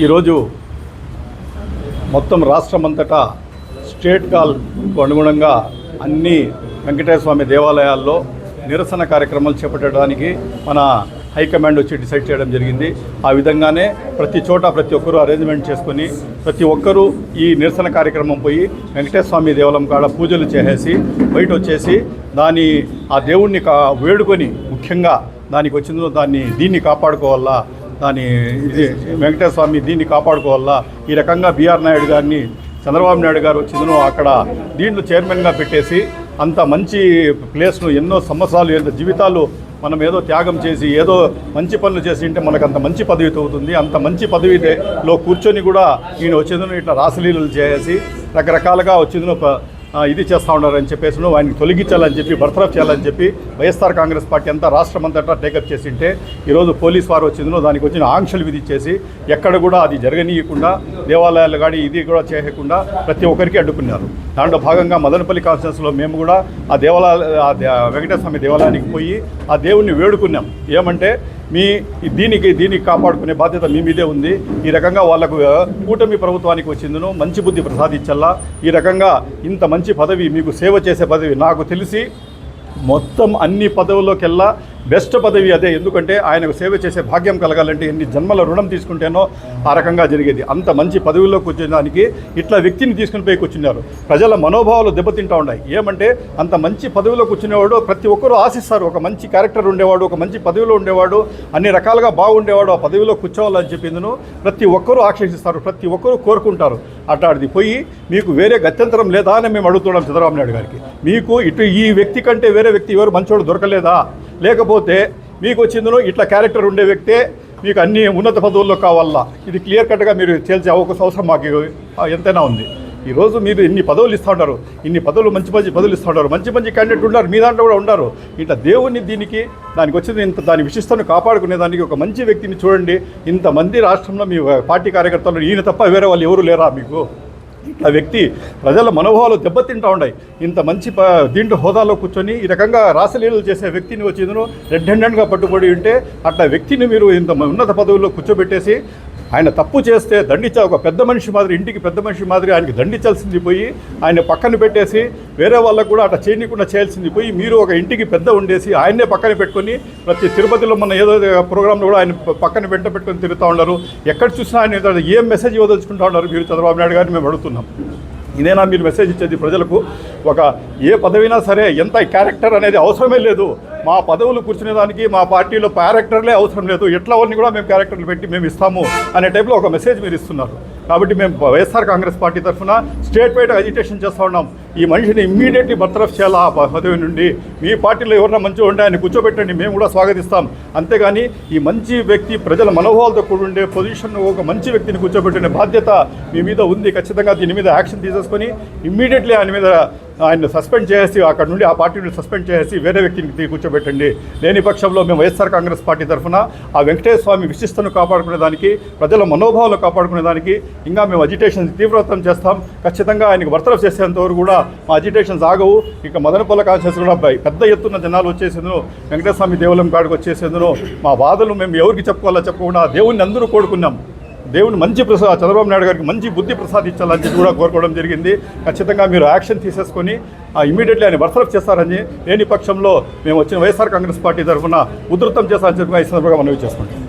ఈరోజు మొత్తం రాష్ట్రమంతటా స్టేట్ కాల్కు అనుగుణంగా అన్ని వెంకటేశ్వర స్వామి దేవాలయాల్లో నిరసన కార్యక్రమాలు చేపట్టడానికి మన హైకమాండ్ వచ్చి డిసైడ్ చేయడం జరిగింది. ఆ విధంగానే ప్రతి చోట ప్రతి ఒక్కరూ అరేంజ్మెంట్ చేసుకొని ప్రతి ఒక్కరూ ఈ నిరసన కార్యక్రమం పోయి వెంకటేశ్వర స్వామి దేవాలయం కాడ పూజలు చేసేసి బయట వచ్చేసి ఆ దేవుణ్ణి వేడుకొని ముఖ్యంగా దానికి వచ్చిందో దీన్ని కాపాడుకోవాలా, వెంకటేశ్వర స్వామి దీన్ని కాపాడుకోవాలా. ఈ రకంగా బిఆర్ నాయుడు గారిని చంద్రబాబు నాయుడు గారు వచ్చిందో అక్కడ దీంట్లో చైర్మన్గా పెట్టేసి అంత మంచి ప్లేస్ను ఎన్నో సంవత్సరాలు జీవితాలు మనం ఏదో త్యాగం చేసి ఏదో మంచి పనులు చేసి ఉంటే మనకు అంత మంచి పదవి అవుతుంది. అంత మంచి పదవిలో కూర్చొని కూడా ఈయన వచ్చేదో ఇట్లా రాసలీలలు చేసి రకరకాలుగా వచ్చేదో ఇది చేస్తూ ఉన్నారని చెప్పేసి ఆయనకి తొలగించాలని చెప్పి బర్తరఫ్ చేయాలని చెప్పి వైఎస్ఆర్ కాంగ్రెస్ పార్టీ అంతా రాష్ట్రమంతటా టేకప్ చేసి ఉంటే ఈరోజు పోలీస్ వారు వచ్చిందో దానికి వచ్చిన ఆంక్షలు విధించేసి ఎక్కడ కూడా అది జరగనీయకుండా దేవాలయాలు కానీ ఇది కూడా చేయకుండా ప్రతి ఒక్కరికి అడ్డుకున్నారు. దాంట్లో భాగంగా మదనపల్లి కాన్స్టిట్యూన్సీలో మేము కూడా ఆ వెంకటేశ్వర స్వామి దేవాలయానికి పోయి ఆ దేవుణ్ణి వేడుకున్నాం. ఏమంటే దీనికి కాపాడుకునే బాధ్యత మీ మీదే ఉంది. ఈ రకంగా వాళ్లకు కూటమి ప్రభుత్వానికి వచ్చిందను మంచి బుద్ధి ప్రసాదించల్లా. ఈ రకంగా ఇంత మంచి పదవి మీకు సేవ చేసే పదవి నాకు తెలిసి మొత్తం అన్ని పదవుల్లోకెల్లా బెస్ట్ పదవి అదే. ఎందుకంటే ఆయనకు సేవ చేసే భాగ్యం కలగాలంటే ఎన్ని జన్మల రుణం తీసుకుంటేనో ఆ రకంగా జరిగేది. అంత మంచి పదవిలోకి వచ్చేదానికి ఇట్లా వ్యక్తిని తీసుకుని పోయి కూర్చున్నారు. ప్రజల మనోభావాలు దెబ్బతింటూ ఉన్నాయి. ఏమంటే అంత మంచి పదవిలో కూర్చునేవాడు ప్రతి ఒక్కరూ ఆశిస్తారు. ఒక మంచి క్యారెక్టర్ ఉండేవాడు, ఒక మంచి పదవిలో ఉండేవాడు, అన్ని రకాలుగా బాగుండేవాడు, ఆ పదవిలో కూర్చోవాలని చెప్పిందను ప్రతి ఒక్కరూ ఆక్షేపిస్తారు, ప్రతి ఒక్కరూ కోరుకుంటారు. అట్లాంటిది పోయి మీకు వేరే గత్యంతరం లేదా అని మేము అడుగుతున్నాం చంద్రబాబు నాయుడు గారికి. మీకు ఈ వ్యక్తి కంటే వేరే వ్యక్తి ఎవరు మంచోడు దొరకలేదా? లేకపోతే మీకు వచ్చిందో ఇట్లా క్యారెక్టర్ ఉండే వ్యక్తే మీకు అన్ని ఉన్నత పదవుల్లో కావాలా? ఇది క్లియర్ కట్గా మీరు తేల్చే అవసరం మాకు ఎంతైనా ఉంది. ఈరోజు మీరు ఇన్ని పదవులు ఇస్తూ ఉన్నారు, ఇన్ని పదవులు మంచి పదవులు ఇస్తూ ఉన్నారు, మంచి క్యాండిడేట్ ఉన్నారు, మీ దాంట్లో కూడా ఉన్నారు. ఇట్లా దేవుణ్ణి దానికి వచ్చింది దాని విశిష్టను కాపాడుకునేదానికి ఒక మంచి వ్యక్తిని చూడండి. ఇంతమంది రాష్ట్రంలో మీ పార్టీ కార్యకర్తలు ఈయన తప్ప వేరే వాళ్ళు ఎవరు లేరా మీకు? ఇట్లా వ్యక్తి ప్రజల మనోభావాలు దెబ్బతింటూ ఉన్నాయి. ఇంత మంచి దీంట్లో హోదాలో కూర్చొని ఈ రకంగా రాసలీలలు చేసే వ్యక్తిని వచ్చిందను రెడ్ హ్యాండెడ్గా పట్టుబడి ఉంటే అట్లా వ్యక్తిని మీరు ఇంత ఉన్నత పదవుల్లో కూర్చోబెట్టేసి ఆయన తప్పు చేస్తే ఒక పెద్ద మనిషి మాదిరి, ఇంటికి పెద్ద మనిషి మాదిరి ఆయనకి దండించాల్సింది పోయి ఆయన పక్కన పెట్టేసి వేరే వాళ్ళకు కూడా అట్లా చేయకుండా చేయాల్సింది పోయి మీరు ఒక ఇంటికి పెద్ద ఉండేసి ఆయన్నే పక్కన పెట్టుకొని ప్రతి తిరుపతిలో మన ఏదో ప్రోగ్రాంలో కూడా ఆయన పక్కన పెట్టుకొని తిరుగుతూ ఉన్నారు. ఎక్కడ చూసినా ఆయన ఏం మెసేజ్ ఇవ్వదలుచుకుంటూ ఉన్నారు మీరు చంద్రబాబు నాయుడు గారిని మేము అడుగుతున్నాం. ఇదేనా మీరు మెసేజ్ ఇచ్చేది ప్రజలకు? ఏ పదవినా సరే ఎంత క్యారెక్టర్ అనేది అవసరమే లేదు. మా పదవులు కూర్చునేదానికి మా పార్టీలో క్యారెక్టర్లే అవసరం లేదు, ఎట్లా వాళ్ళని కూడా మేము క్యారెక్టర్లు పెట్టి మేము ఇస్తాము అనే టైప్లో ఒక మెసేజ్ మీరు ఇస్తున్నారు. కాబట్టి మేము వైఎస్ఆర్ కాంగ్రెస్ పార్టీ తరఫున స్టేట్ వైడ్ అజిటేషన్ చేస్తూ ఉన్నాం. ఈ మనిషిని ఇమ్మీడియట్లీ బర్తరఫ్ చేయాలా ఆ పదవి నుండి. మీ పార్టీలో ఎవరైనా మంచిగా ఉంటే ఆయన కూర్చోబెట్టండి, మేము కూడా స్వాగతిస్తాం. అంతేగాని ఈ మంచి వ్యక్తి ప్రజల మనోభావాలతో కూడుండే పొజిషన్ ఒక మంచి వ్యక్తిని కూర్చోబెట్టిన బాధ్యత మీ మీద ఉంది. ఖచ్చితంగా దీని మీద యాక్షన్ తీసేసుకొని ఇమ్మీడియట్లీ ఆయన సస్పెండ్ చేసి అక్కడ నుండి ఆ పార్టీ నుండి సస్పెండ్ చేసి వేరే వ్యక్తిని కూర్చోబెట్టండి. లేని పక్షంలో మేము వైఎస్ఆర్ కాంగ్రెస్ పార్టీ తరఫున ఆ వెంకటేశ్వర స్వామి విశిష్టను కాపాడుకునేదానికి, ప్రజల మనోభావాలు కాపాడుకునేదానికి ఇంకా మేము అజిటేషన్ తీవ్రతరం చేస్తాం. ఖచ్చితంగా ఆయనకు బర్తరఫ్ చేసేంతవరకు కూడా మా అజిటేషన్స్ ఆగవు. ఇక మదనపల్లి కాన్స్టిట్యూన్సీ కూడా పెద్ద ఎత్తున జనాలు వచ్చేసేందును, వెంకటేశ్వర స్వామి దేవాలయం కాడికి వచ్చేసేందును మా బాధలు మేము ఎవరికి చెప్పుకోవాలో చెప్పకుండా దేవుణ్ణి అందరూ కోరుకున్నాం. దేవుని మంచి చంద్రబాబు నాయుడు గారికి మంచి బుద్ధి ప్రసాదించాలని చెప్పి కూడా కోరుకోవడం జరిగింది. ఖచ్చితంగా మీరు యాక్షన్ తీసేసుకొని ఇమీడియట్లీ ఆయన బర్తరఫ్ చేస్తారని, లేని పక్షంలో మేము వచ్చిన వైఎస్ఆర్ కాంగ్రెస్ పార్టీ తరఫున ఉధృతం చేస్తారని చెప్పి ఈ సందర్భంగా మనవి చేసుకుంటాం.